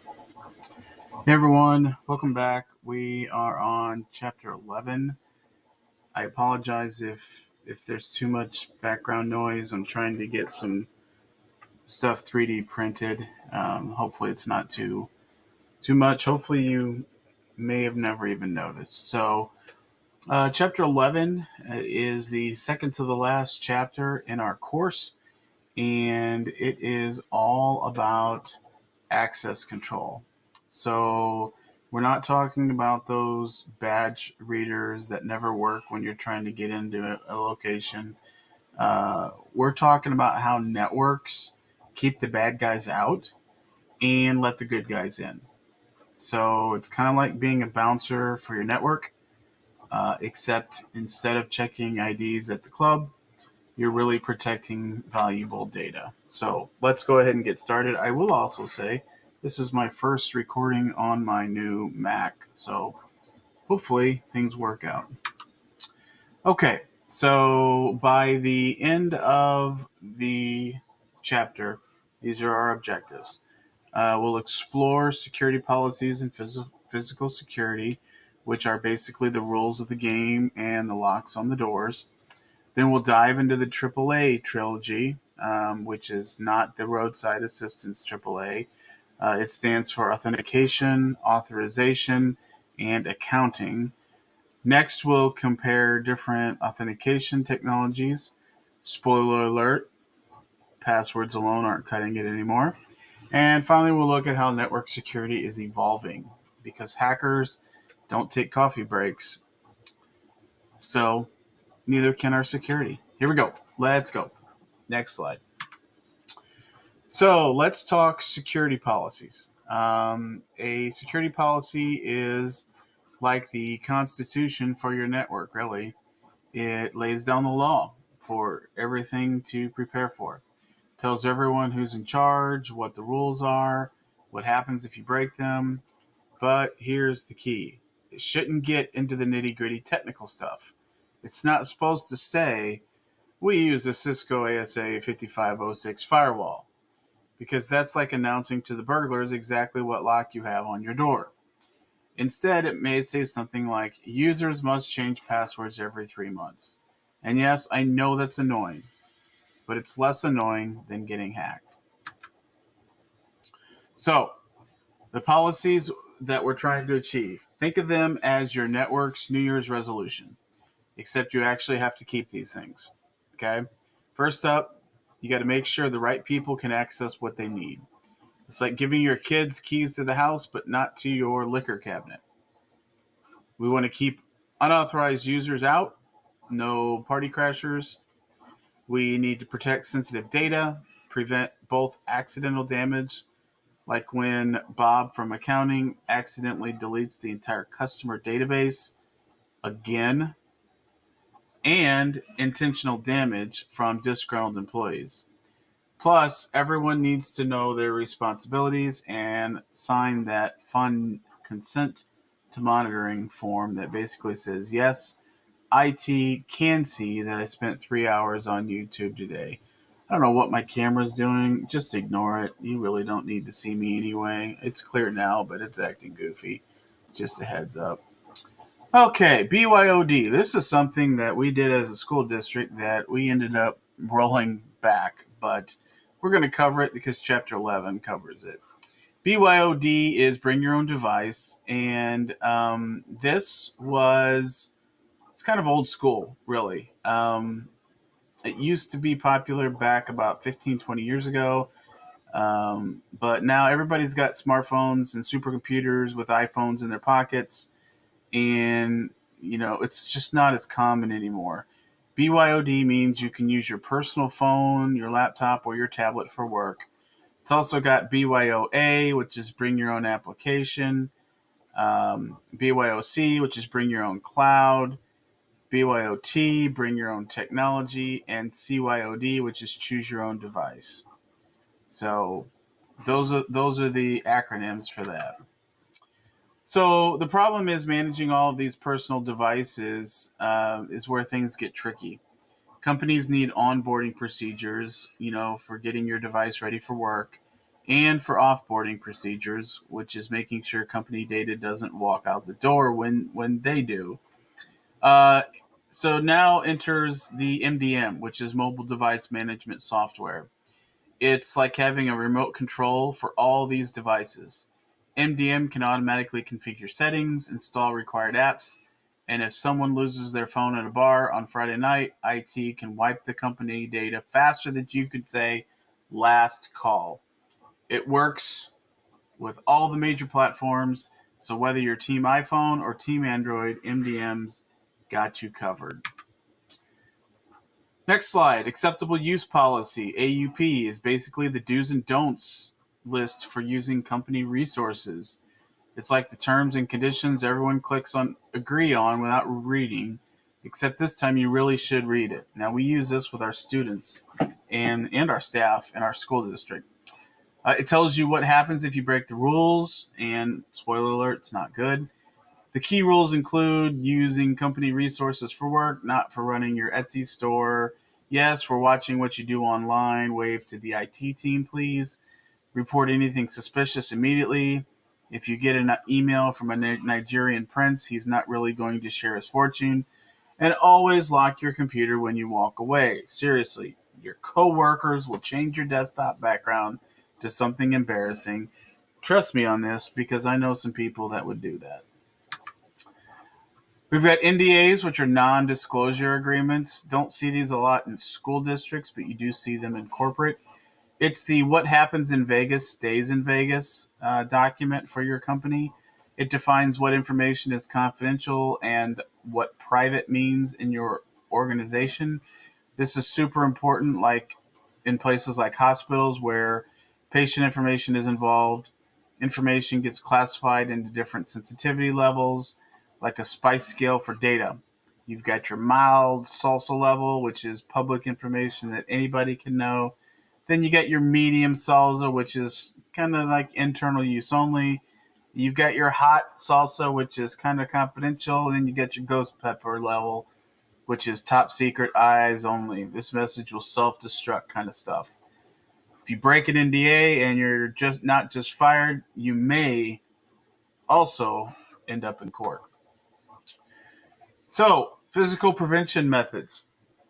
Hey everyone, welcome back. We are on chapter 11. I apologize if there's too much background noise. I'm trying to get some stuff 3D printed. Hopefully it's not too much. Hopefully you may have never even noticed. Chapter 11 is the second to the last chapter in our course, and it is all about access control. So we're not talking about those badge readers that never work when you're trying to get into a location. We're talking about how networks keep the bad guys out and let the good guys in. So it's kind of like being a bouncer for your network, except instead of checking IDs at the club, you're really protecting valuable data. So let's go ahead and get started. I will also say this is my first recording on my new Mac, so hopefully things work out. Okay, so by the end of the chapter, these are our objectives. We'll explore security policies and physical security, which are basically the rules of the game and the locks on the doors. Then we'll dive into the AAA trilogy, which is not the roadside assistance AAA. It stands for authentication, authorization, and accounting. Next, we'll compare different authentication technologies. Spoiler alert, passwords alone aren't cutting it anymore. And finally, we'll look at how network security is evolving because hackers don't take coffee breaks. So neither can our security. Here we go. Let's go. Next slide. So let's talk security policies. A security policy is like the constitution for your network, really. It lays down the law for everything to prepare for. It tells everyone who's in charge, what the rules are, what happens if you break them. But here's the key. It shouldn't get into the nitty-gritty technical stuff. It's not supposed to say, we use a Cisco ASA 5506 firewall, because that's like announcing to the burglars exactly what lock you have on your door. Instead, it may say something like, users must change passwords every 3 months. And yes, I know that's annoying, but it's less annoying than getting hacked. So, the policies that we're trying to achieve, think of them as your network's New Year's resolution, except you actually have to keep these things. Okay? First up, you got to make sure the right people can access what they need. It's like giving your kids keys to the house, but not to your liquor cabinet. We want to keep unauthorized users out, no party crashers. We need to protect sensitive data, prevent both accidental damage, like when Bob from accounting accidentally deletes the entire customer database again, and intentional damage from disgruntled employees. Plus, everyone needs to know their responsibilities and sign that fun consent to monitoring form that basically says, yes, IT can see that I spent 3 hours on YouTube today. I don't know what my camera's doing. Just ignore it. You really don't need to see me anyway. It's clear now, but it's acting goofy. Just a heads up. Okay, BYOD. This is something that we did as a school district that we ended up rolling back, but we're going to cover it because Chapter 11 covers it. BYOD is bring your own device, and it's kind of old school, really. It used to be popular back about 15, 20 years ago, but now everybody's got smartphones and supercomputers with iPhones in their pockets, and it's just not as common anymore. BYOD means you can use your personal phone, your laptop, or your tablet for work. It's also got BYOA, which is bring your own application, BYOC, which is bring your own cloud, BYOT, bring your own technology, and CYOD, which is choose your own device. So those are the acronyms for that. So the problem is managing all of these personal devices is where things get tricky. Companies need onboarding procedures, for getting your device ready for work. and for offboarding procedures, which is making sure company data doesn't walk out the door when they do. Uh, so now enters the MDM, which is mobile device management software. It's like having a remote control for all these devices. MDM can automatically configure settings, install required apps, and if someone loses their phone at a bar on Friday night, IT can wipe the company data faster than you could say last call. It works with all the major platforms, so whether you're Team iPhone or Team Android, MDM's got you covered. Next slide. Acceptable use policy, AUP, is basically the do's and don'ts list for using company resources. It's like the terms and conditions everyone clicks on agree on without reading, except this time you really should read it. Now, we use this with our students and our staff in our school district. It tells you what happens if you break the rules, and spoiler alert, it's not good. The key rules include using company resources for work, not for running your Etsy store. Yes, we're watching what you do online. Wave to the IT team, please. Report anything suspicious immediately. If you get an email from a Nigerian prince, he's not really going to share his fortune. And always lock your computer when you walk away. Seriously, your coworkers will change your desktop background to something embarrassing. Trust me on this because I know some people that would do that. We've got NDAs, which are non-disclosure agreements. Don't see these a lot in school districts, but you do see them in corporate. It's the what happens in Vegas stays in Vegas document for your company. It defines what information is confidential and what private means in your organization. This is super important, like in places like hospitals where patient information is involved. Information gets classified into different sensitivity levels, like a spice scale for data. You've got your mild salsa level, which is public information that anybody can know. Then you get your medium salsa, which is kind of like internal use only. You've got your hot salsa, which is kind of confidential. And then you get your ghost pepper level, which is top secret, eyes only. This message will self-destruct kind of stuff. If you break an NDA and you're just not just fired, you may also end up in court. So, physical prevention methods.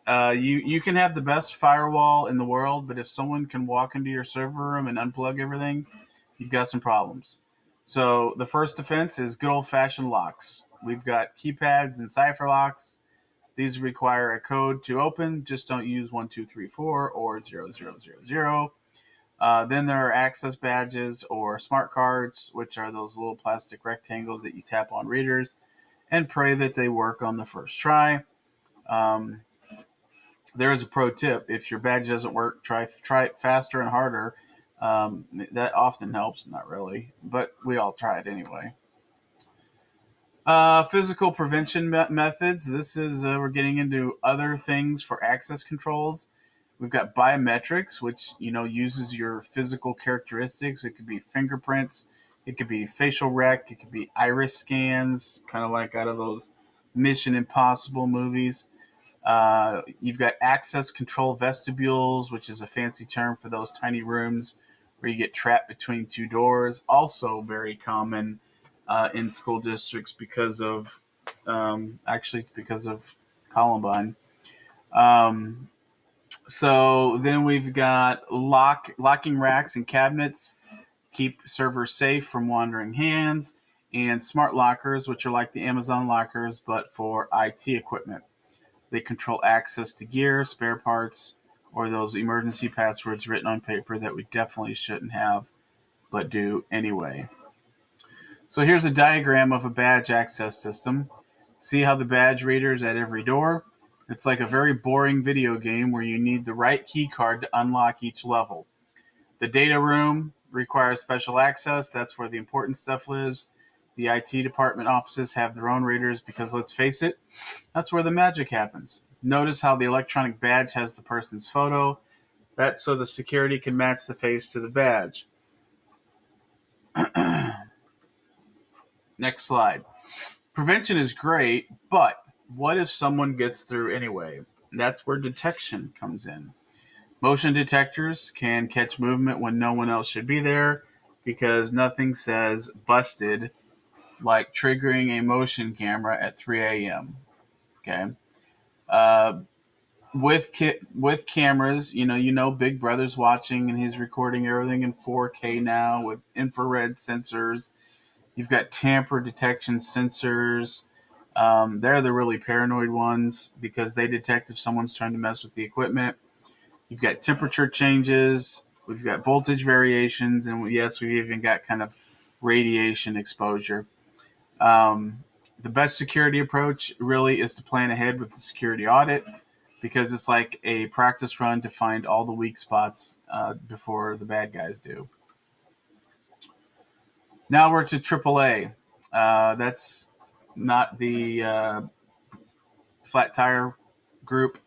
You can have the best firewall in the world, but if someone can walk into your server room and unplug everything, you've got some problems. So the first defense is good old-fashioned locks. We've got keypads and cipher locks. These require a code to open. Just don't use 1234 or 0000. Then there are access badges or smart cards, which are those little plastic rectangles that you tap on readers and pray that they work on the first try. There is a pro tip. If your badge doesn't work, try it faster and harder. That often helps. Not really, but we all try it anyway. Physical prevention methods. This is we're getting into other things for access controls. We've got biometrics, which uses your physical characteristics. It could be fingerprints, it could be facial rec, it could be iris scans, kind of like out of those Mission Impossible movies. You've got access control vestibules, which is a fancy term for those tiny rooms where you get trapped between two doors. Also very common in school districts because of Columbine. So then we've got locking racks and cabinets, keep servers safe from wandering hands, and smart lockers, which are like the Amazon lockers, but for IT equipment. They control access to gear, spare parts, or those emergency passwords written on paper that we definitely shouldn't have, but do anyway. So here's a diagram of a badge access system. See how the badge reader is at every door? It's like a very boring video game where you need the right key card to unlock each level. The data room requires special access. That's where the important stuff lives. The IT department offices have their own readers because, let's face it, that's where the magic happens. Notice how the electronic badge has the person's photo. That's so the security can match the face to the badge. Next slide. Prevention is great, but what if someone gets through anyway? That's where detection comes in. Motion detectors can catch movement when no one else should be there because nothing says busted like triggering a motion camera at 3 a.m. Okay. Uh, with cameras, Big Brother's watching and he's recording everything in 4K now with infrared sensors. You've got tamper detection sensors. They're the really paranoid ones because they detect if someone's trying to mess with the equipment. You've got temperature changes. We've got voltage variations, and yes, we've even got kind of radiation exposure. Um, the best security approach really is to plan ahead with the security audit because it's like a practice run to find all the weak spots before the bad guys do. Now we're to AAA. That's not the flat tire group.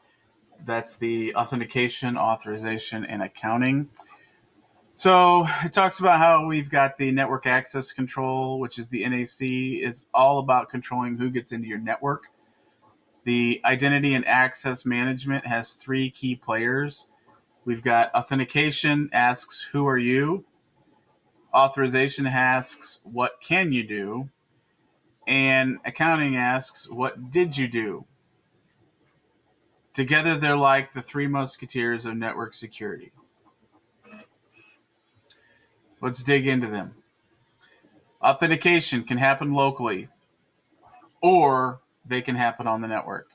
That's the authentication, authorization, and accounting. So it talks about how we've got the network access control, which is the NAC, is all about controlling who gets into your network. The identity and access management has three key players. We've got authentication asks, who are you? Authorization asks, what can you do? And accounting asks, what did you do? Together, they're like the three musketeers of network security. Let's dig into them. Authentication can happen locally, or they can happen on the network.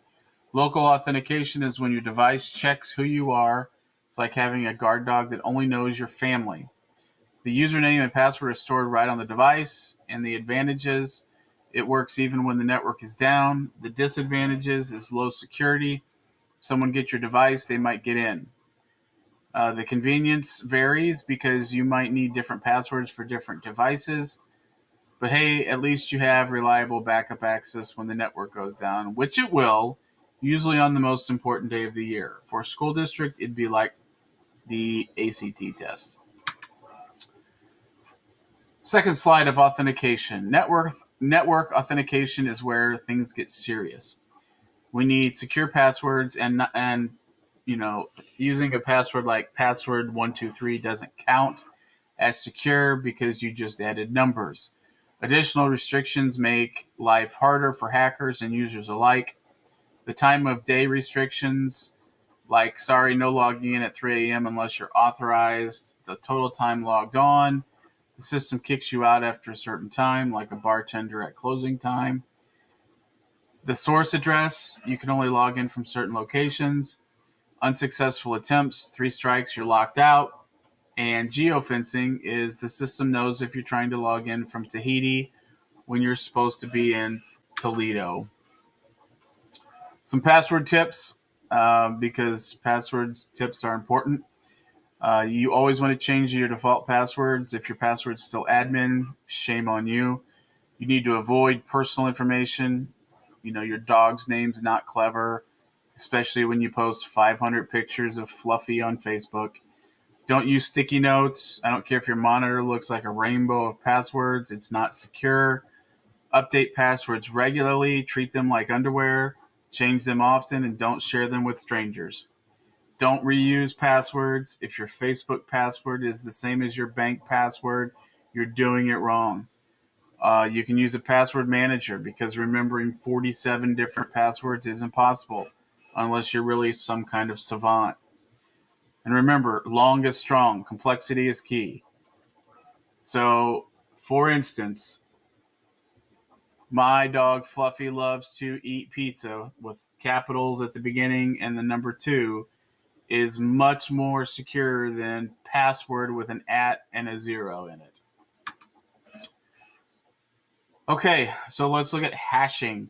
Local authentication is when your device checks who you are. It's like having a guard dog that only knows your family. The username and password are stored right on the device, and the advantages, it works even when the network is down. The disadvantages is low security. If someone gets your device, they might get in. The convenience varies because you might need different passwords for different devices. But hey, at least you have reliable backup access when the network goes down, which it will, usually on the most important day of the year. For a school district, it'd be like the ACT test. Second slide of authentication. Network authentication is where things get serious. We need secure passwords and using a password like password 123 doesn't count as secure because you just added numbers. Additional restrictions make life harder for hackers and users alike. The time of day restrictions, like sorry, no logging in at 3 a.m. unless you're authorized. The total time logged on. The system kicks you out after a certain time, like a bartender at closing time. The source address, you can only log in from certain locations. Unsuccessful attempts, 3 strikes, you're locked out. And geofencing is the system knows if you're trying to log in from Tahiti when you're supposed to be in Toledo. Some password tips, because password tips are important. You always want to change your default passwords. If your password's still admin, shame on you. You need to avoid personal information. Your dog's name's not clever, especially when you post 500 pictures of Fluffy on Facebook. Don't use sticky notes. I don't care if your monitor looks like a rainbow of passwords. It's not secure. Update passwords regularly. Treat them like underwear. Change them often and don't share them with strangers. Don't reuse passwords. If your Facebook password is the same as your bank password, you're doing it wrong. You can use a password manager because remembering 47 different passwords is impossible unless you're really some kind of savant. And remember, long is strong. Complexity is key. So, for instance, my dog Fluffy loves to eat pizza with capitals at the beginning, and the number 2 is much more secure than password with an at and a 0 in it. Okay, so let's look at hashing.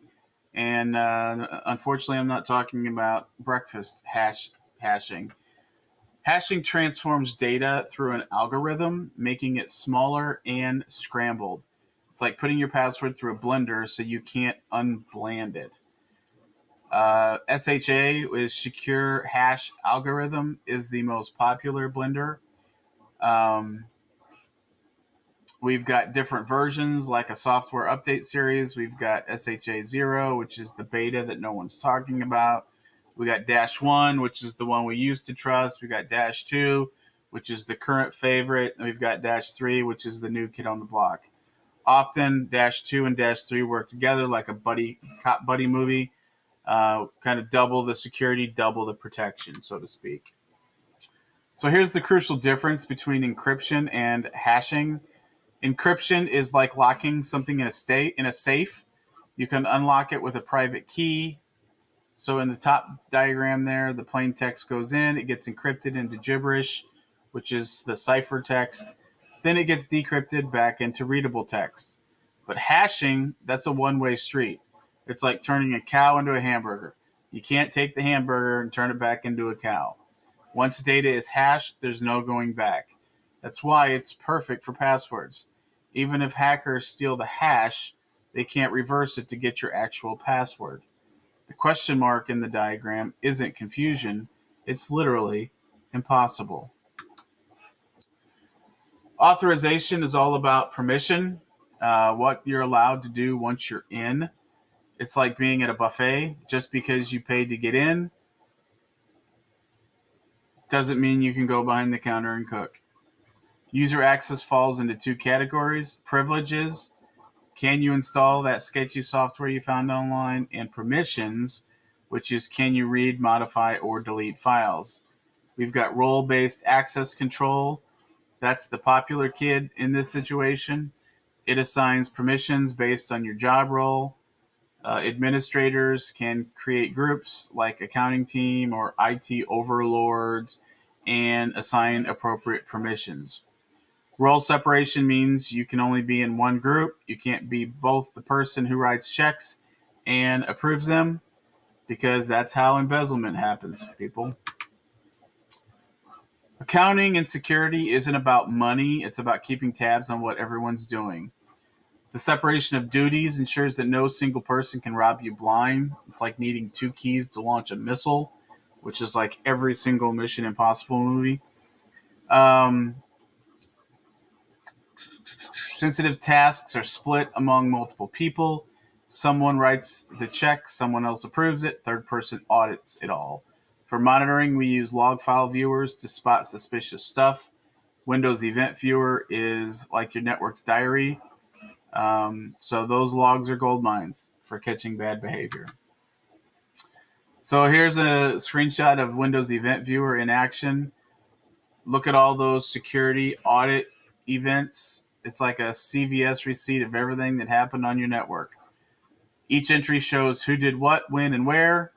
And unfortunately, I'm not talking about breakfast hashing. Hashing transforms data through an algorithm, making it smaller and scrambled. It's like putting your password through a blender so you can't unblend it. SHA is Secure Hash Algorithm is the most popular blender. We've got different versions like a software update series. We've got SHA 0, which is the beta that no one's talking about. We got -1, which is the one we used to trust. We got -2, which is the current favorite. And we've got -3, which is the new kid on the block. Often, -2 and -3 work together like a cop buddy movie. Kind of double the security, double the protection, so to speak. So here's the crucial difference between encryption and hashing. Encryption is like locking something in a safe. You can unlock it with a private key. So in the top diagram there, the plain text goes in, it gets encrypted into gibberish, which is the ciphertext. Then it gets decrypted back into readable text. But hashing, that's a one-way street. It's like turning a cow into a hamburger. You can't take the hamburger and turn it back into a cow. Once data is hashed, there's no going back. That's why it's perfect for passwords. Even if hackers steal the hash, they can't reverse it to get your actual password. The question mark in the diagram isn't confusion, it's literally impossible. Authorization is all about permission, what you're allowed to do once you're in. It's like being at a buffet. Just because you paid to get in doesn't mean you can go behind the counter and cook. User access falls into two categories: privileges, can you install that sketchy software you found online, and permissions, which is can you read, modify, or delete files. We've got role-based access control. That's the popular kid in this situation. It assigns permissions based on your job role. Administrators can create groups like accounting team or IT overlords and assign appropriate permissions. Role separation means you can only be in one group. You can't be both the person who writes checks and approves them, because that's how embezzlement happens, people. Accounting and security isn't about money. It's about keeping tabs on what everyone's doing. The separation of duties ensures that no single person can rob you blind. It's like needing two keys to launch a missile, which is like every single Mission Impossible movie. Sensitive tasks are split among multiple people. Someone writes the check, someone else approves it, third person audits it all. For monitoring, we use log file viewers to spot suspicious stuff. Windows Event Viewer is like your network's diary. So those logs are gold mines for catching bad behavior. So here's a screenshot of Windows Event Viewer in action. Look at all those security audit events. It's like a CVS receipt of everything that happened on your network. Each entry shows who did what, when, and where.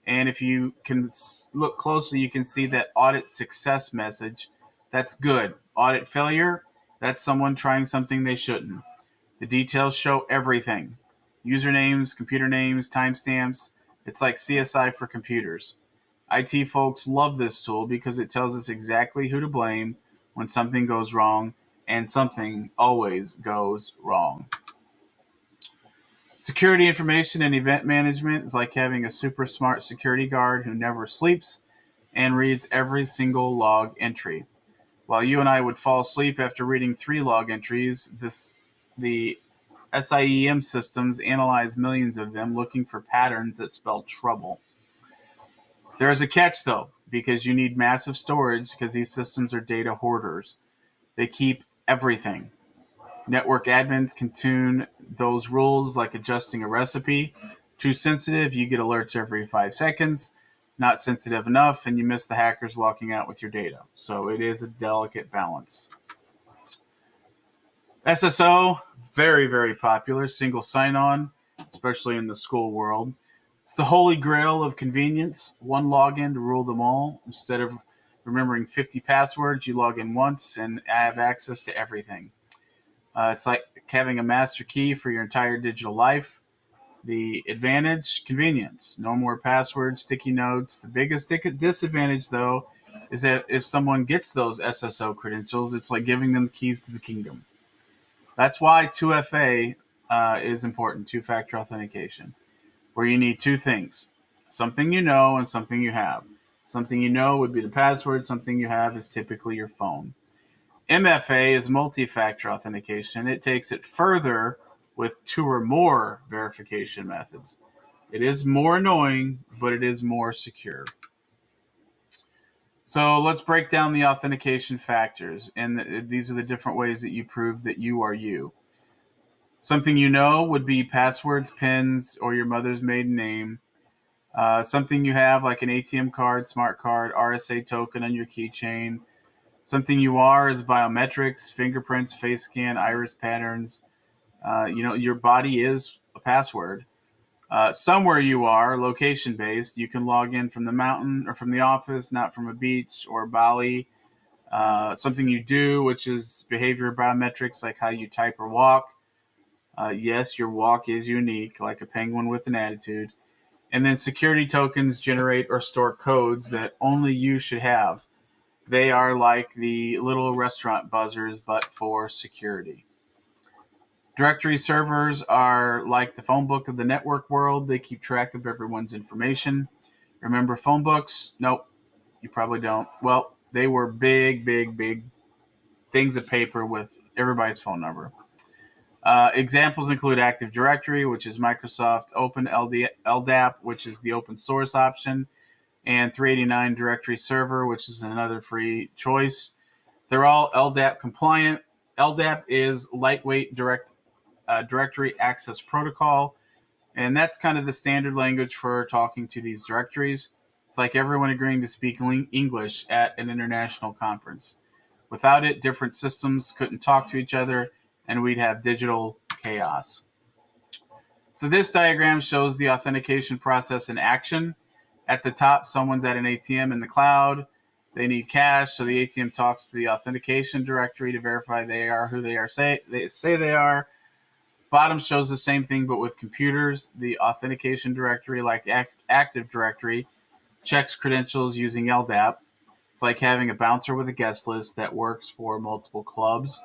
And if you can look closely, you can see that audit success message. That's good. Audit failure, that's someone trying something they shouldn't. The details show everything. Usernames, computer names, timestamps. It's like CSI for computers. IT folks love this tool because it tells us exactly who to blame when something goes wrong, and something always goes wrong. Security information and event management is like having a super smart security guard who never sleeps and reads every single log entry. While you and I would fall asleep after reading 3 log entries, the SIEM systems analyze millions of them, looking for patterns that spell trouble. There is a catch, though, because you need massive storage because these systems are data hoarders. They keep everything. Network admins can tune those rules like adjusting a recipe. Too sensitive, you get alerts every 5 seconds. Not sensitive enough, and you miss the hackers walking out with your data. So it is a delicate balance. SSO, very, very popular. Single sign-on, especially in the school world. It's the holy grail of convenience. One login to rule them all. Instead of remembering 50 passwords, you log in once and have access to everything. It's like having a master key for your entire digital life. The advantage, convenience. No more passwords, sticky notes. The biggest disadvantage, though, is that if someone gets those SSO credentials, it's like giving them the keys to the kingdom. That's why 2FA is important, two-factor authentication, where you need 2 things: something you know and something you have. Something you know would be the password. Something you have is typically your phone. MFA is multi-factor authentication. It takes it further with 2 or more verification methods. It is more annoying, but it is more secure. So let's break down the authentication factors, and these are the different ways that you prove that you are you. Something you know would be passwords, PINs, or your mother's maiden name. Something you have, like an ATM card, smart card, RSA token on your keychain. Something you are is biometrics, fingerprints, face scan, iris patterns. Your body is a password. Somewhere you are, location based, you can log in from the mountain or from the office, not from a beach or Bali. Something you do, which is behavior biometrics, like how you type or walk. Yes, your walk is unique, like a penguin with an attitude. And then security tokens generate or store codes that only you should have. They are like the little restaurant buzzers, but for security. Directory servers are like the phone book of the network world. They keep track of everyone's information. Remember phone books? Nope, you probably don't. Well, they were big, big, big things of paper with everybody's phone number. Examples include Active Directory, which is Microsoft Open LDAP, which is the open source option, and 389 Directory Server, which is another free choice. They're all LDAP compliant. LDAP is Lightweight Directory Access Protocol, and that's kind of the standard language for talking to these directories. It's like everyone agreeing to speak English at an international conference. Without it, different systems couldn't talk to each other, and we'd have digital chaos. So this diagram shows the authentication process in action. At the top, someone's at an ATM in the cloud. They need cash, so the ATM talks to the authentication directory to verify they are who they say they are. Bottom shows the same thing, but with computers. The authentication directory, like Active Directory, checks credentials using LDAP. It's like having a bouncer with a guest list that works for multiple clubs.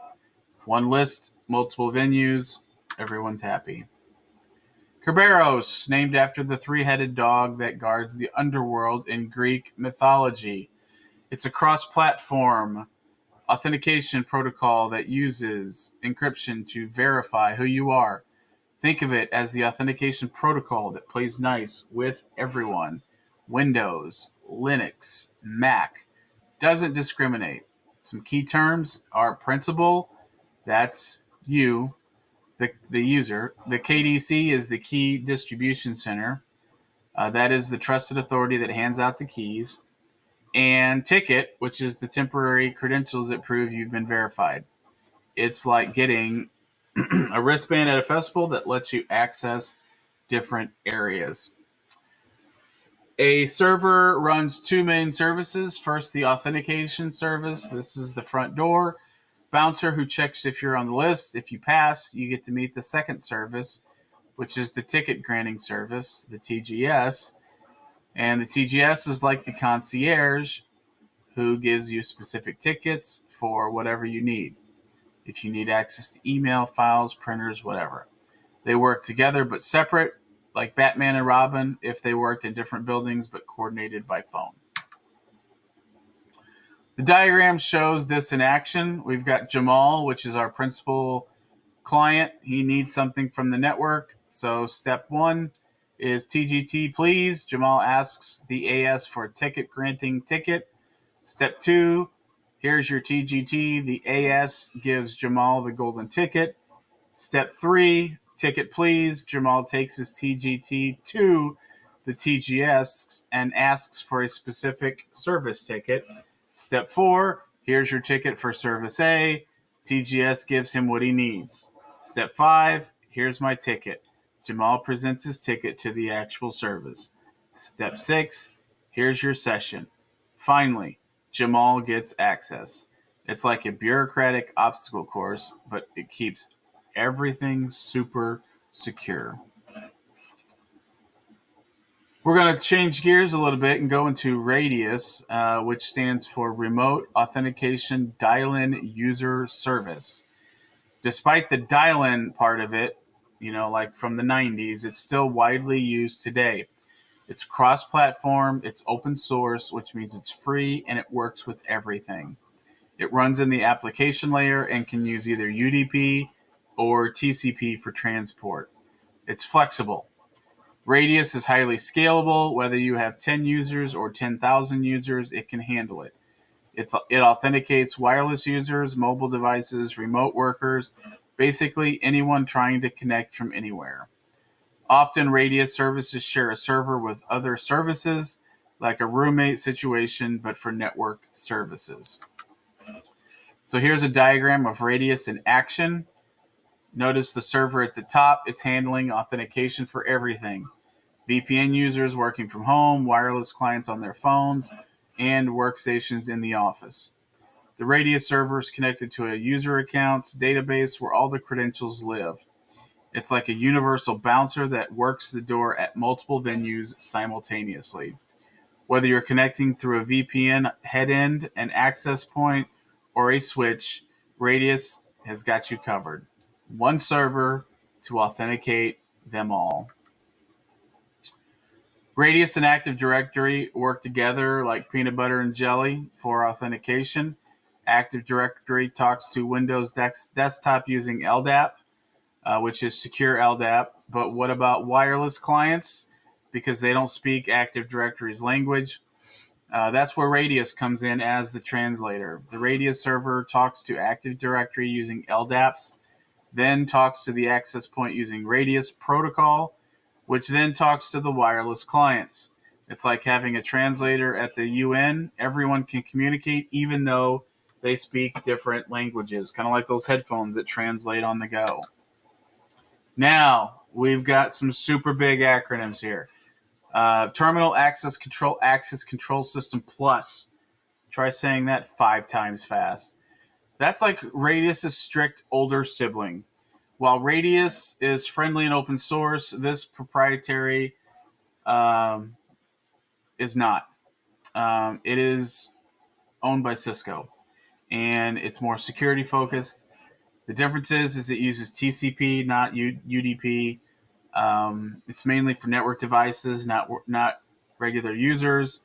One list, multiple venues, everyone's happy. Kerberos, named after the three-headed dog that guards the underworld in Greek mythology. It's a cross-platform authentication protocol that uses encryption to verify who you are. Think of it as the authentication protocol that plays nice with everyone. Windows, Linux, Mac, doesn't discriminate. Some key terms are principal, that's you, the user. The KDC is the Key Distribution Center. That is the trusted authority that hands out the keys. And ticket, which is the temporary credentials that prove you've been verified. It's like getting a wristband at a festival that lets you access different areas. A server runs two main services. First, the authentication service. This is the front door. Bouncer who checks if you're on the list. If you pass, you get to meet the second service, which is the ticket granting service, the TGS. And the TGS is like the concierge who gives you specific tickets for whatever you need. If you need access to email, files, printers, whatever. They work together but separate, like Batman and Robin, if they worked in different buildings but coordinated by phone. The diagram shows this in action. We've got Jamal, which is our principal client. He needs something from the network. So step one is TGT, please. Jamal asks the AS for a ticket granting ticket. Step two, here's your TGT. The AS gives Jamal the golden ticket. Step three, ticket please. Jamal takes his TGT to the TGS and asks for a specific service ticket. Step four, here's your ticket for service A. TGS gives him what he needs. Step five, here's my ticket. Jamal presents his ticket to the actual service. Step six, here's your session. Finally, Jamal gets access. It's like a bureaucratic obstacle course, but it keeps everything super secure. We're going to change gears a little bit and go into Radius, which stands for Remote Authentication Dial-In User Service. Despite the dial-in part of it, like from the 90s, it's still widely used today. It's cross-platform, it's open source, which means it's free, and it works with everything. It runs in the application layer and can use either UDP or TCP for transport. It's flexible. Radius is highly scalable. Whether you have 10 users or 10,000 users, it can handle it. It authenticates wireless users, mobile devices, remote workers, basically anyone trying to connect from anywhere. Often, Radius services share a server with other services, like a roommate situation, but for network services. So here's a diagram of Radius in action. Notice the server at the top. It's handling authentication for everything. VPN users working from home, wireless clients on their phones, and workstations in the office. The Radius server is connected to a user account's database where all the credentials live. It's like a universal bouncer that works the door at multiple venues simultaneously. Whether you're connecting through a VPN headend, an access point, or a switch, Radius has got you covered. One server to authenticate them all. Radius and Active Directory work together like peanut butter and jelly for authentication. Active Directory talks to Windows desktop using LDAP, which is secure LDAP. But what about wireless clients? Because they don't speak Active Directory's language. That's where Radius comes in as the translator. The Radius server talks to Active Directory using LDAPs, then talks to the access point using Radius protocol, which then talks to the wireless clients. It's like having a translator at the UN. Everyone can communicate even though they speak different languages, kind of like those headphones that translate on the go. Now, we've got some super big acronyms here. Terminal Access Control System Plus. Try saying that 5 times fast. That's like Radius's strict older sibling. While Radius is friendly and open source, this proprietary is not. It is owned by Cisco, and it's more security focused. The difference is it uses TCP, not UDP. It's mainly for network devices, not regular users.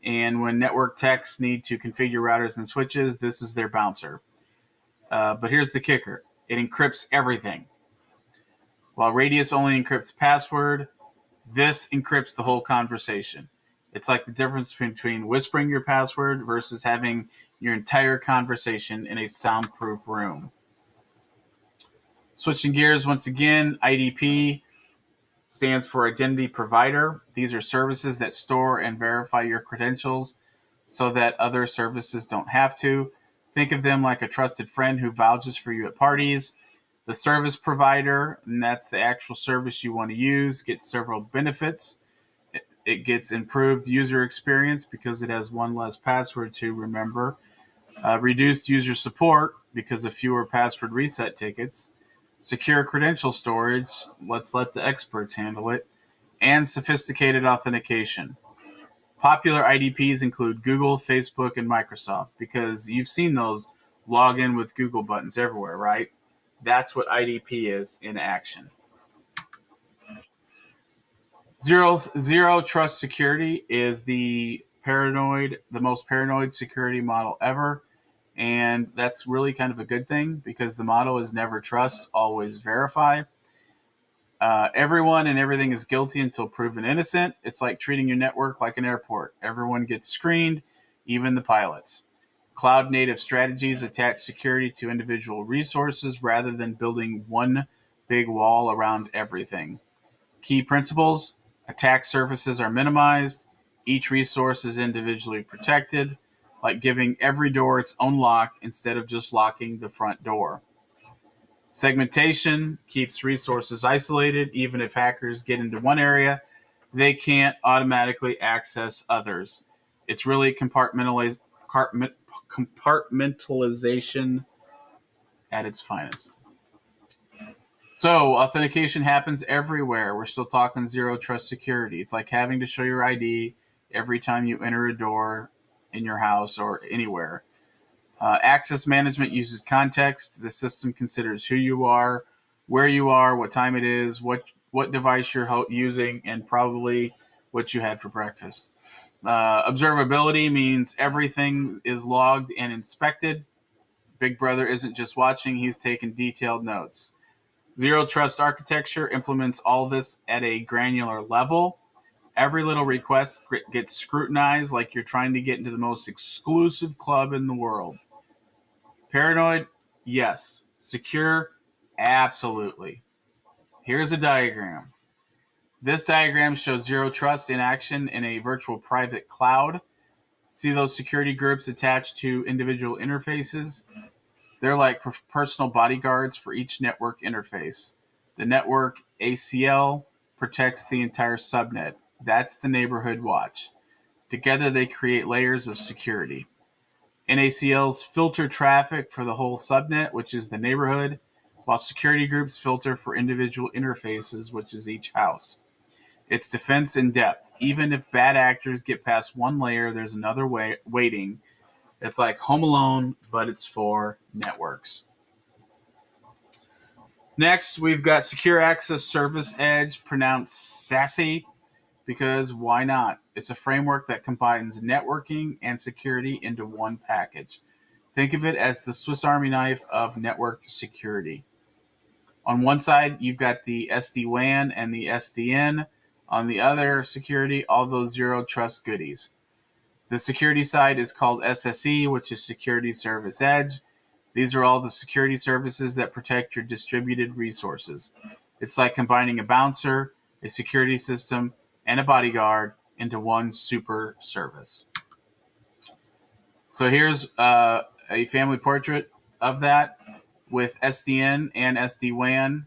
And when network techs need to configure routers and switches, this is their bouncer. But here's the kicker. It encrypts everything. While Radius only encrypts password, this encrypts the whole conversation. It's like the difference between whispering your password versus having your entire conversation in a soundproof room. Switching gears once again, IDP stands for Identity Provider. These are services that store and verify your credentials so that other services don't have to. Think of them like a trusted friend who vouches for you at parties. The service provider, and that's the actual service you want to use, gets several benefits. It gets improved user experience because it has one less password to remember. Reduced user support because of fewer password reset tickets. Secure credential storage, let's let the experts handle it, and sophisticated authentication. Popular IDPs include Google, Facebook, and Microsoft because you've seen those login with Google buttons everywhere, right? That's what IDP is in action. Zero trust security is the most paranoid security model ever. And that's really kind of a good thing because the motto is never trust, always verify. Everyone and everything is guilty until proven innocent. It's like treating your network like an airport. Everyone gets screened, even the pilots. Cloud native strategies attach security to individual resources rather than building one big wall around everything. Key principles: attack surfaces are minimized. Each resource is individually protected, like giving every door its own lock instead of just locking the front door. Segmentation keeps resources isolated. Even if hackers get into one area, they can't automatically access others. It's really compartmentalization at its finest. So, authentication happens everywhere. We're still talking zero trust security. It's like having to show your ID every time you enter a door in your house or anywhere. Access management uses context. The system considers who you are, where you are, what time it is, what device you're using, and probably what you had for breakfast. Observability means everything is logged and inspected. Big Brother isn't just watching, he's taking detailed notes. Zero trust architecture implements all this at a granular level. Every little request gets scrutinized like you're trying to get into the most exclusive club in the world. Paranoid? Yes. Secure? Absolutely. Here's a diagram. This diagram shows zero trust in action in a virtual private cloud. See those security groups attached to individual interfaces? They're like personal bodyguards for each network interface. The network ACL protects the entire subnet. That's the neighborhood watch. Together they create layers of security. NACLs filter traffic for the whole subnet, which is the neighborhood, while security groups filter for individual interfaces, which is each house. It's defense in depth. Even if bad actors get past one layer, there's another way waiting. It's like Home Alone, but it's for networks. Next, we've got Secure Access Service Edge, pronounced SASE, because why not? It's a framework that combines networking and security into one package. Think of it as the Swiss Army knife of network security. On one side, you've got the SD-WAN and the SDN. On the other, security, all those zero trust goodies. The security side is called SSE, which is Security Service Edge. These are all the security services that protect your distributed resources. It's like combining a bouncer, a security system, and a bodyguard into one super service. So here's a family portrait of that with SDN and SD-WAN.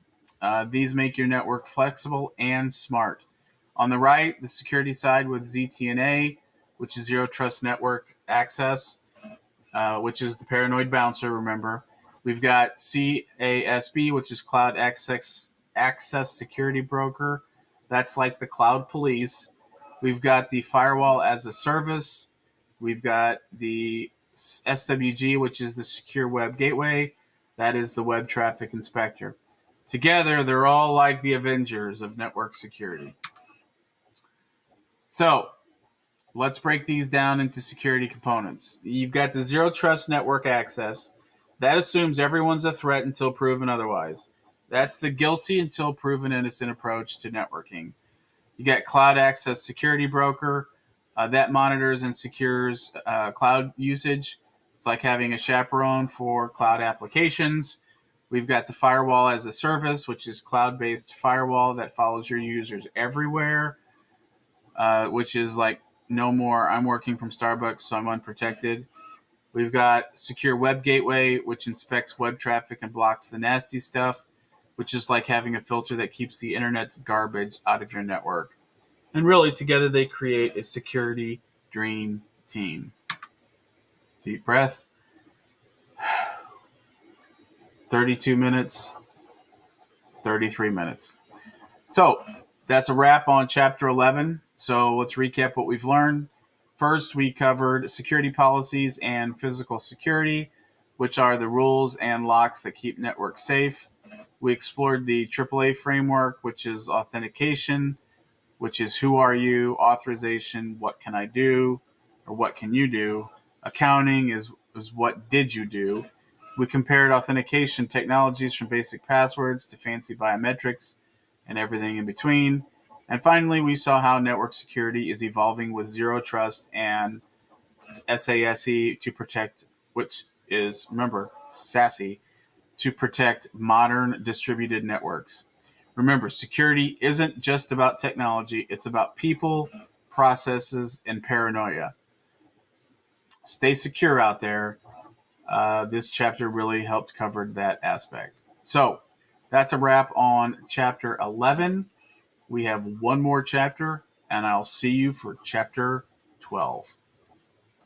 These make your network flexible and smart. On the right, the security side with ZTNA, which is Zero Trust Network Access, which is the paranoid bouncer, remember. We've got CASB, which is Cloud Access Security Broker. That's like the cloud police. We've got the firewall as a service. We've got the SWG, which is the Secure Web Gateway. That is the Web Traffic Inspector. Together, they're all like the Avengers of network security. So, let's break these down into security components. You've got the Zero Trust Network Access. That assumes everyone's a threat until proven otherwise. That's the guilty until proven innocent approach to networking. You got Cloud Access Security Broker. That monitors and secures cloud usage. It's like having a chaperone for cloud applications. We've got the Firewall as a Service, which is cloud-based firewall that follows your users everywhere, which is like, no more, I'm working from Starbucks, so I'm unprotected. We've got Secure Web Gateway, which inspects web traffic and blocks the nasty stuff, which is like having a filter that keeps the internet's garbage out of your network. And really, together they create a security dream team. Deep breath. 32 minutes, 33 minutes. So that's a wrap on Chapter 11. So let's recap what we've learned. First, we covered security policies and physical security, which are the rules and locks that keep networks safe. We explored the AAA framework, which is authentication, which is who are you, authorization, what can I do, or what can you do. Accounting is what did you do. We compared authentication technologies from basic passwords to fancy biometrics and everything in between. And finally, we saw how network security is evolving with zero trust and SASE to protect, which is, remember, SASE, to protect modern distributed networks. Remember, security isn't just about technology. It's about people, processes, and paranoia. Stay secure out there. This chapter really helped cover that aspect. So that's a wrap on Chapter 11. We have one more chapter, and I'll see you for Chapter 12.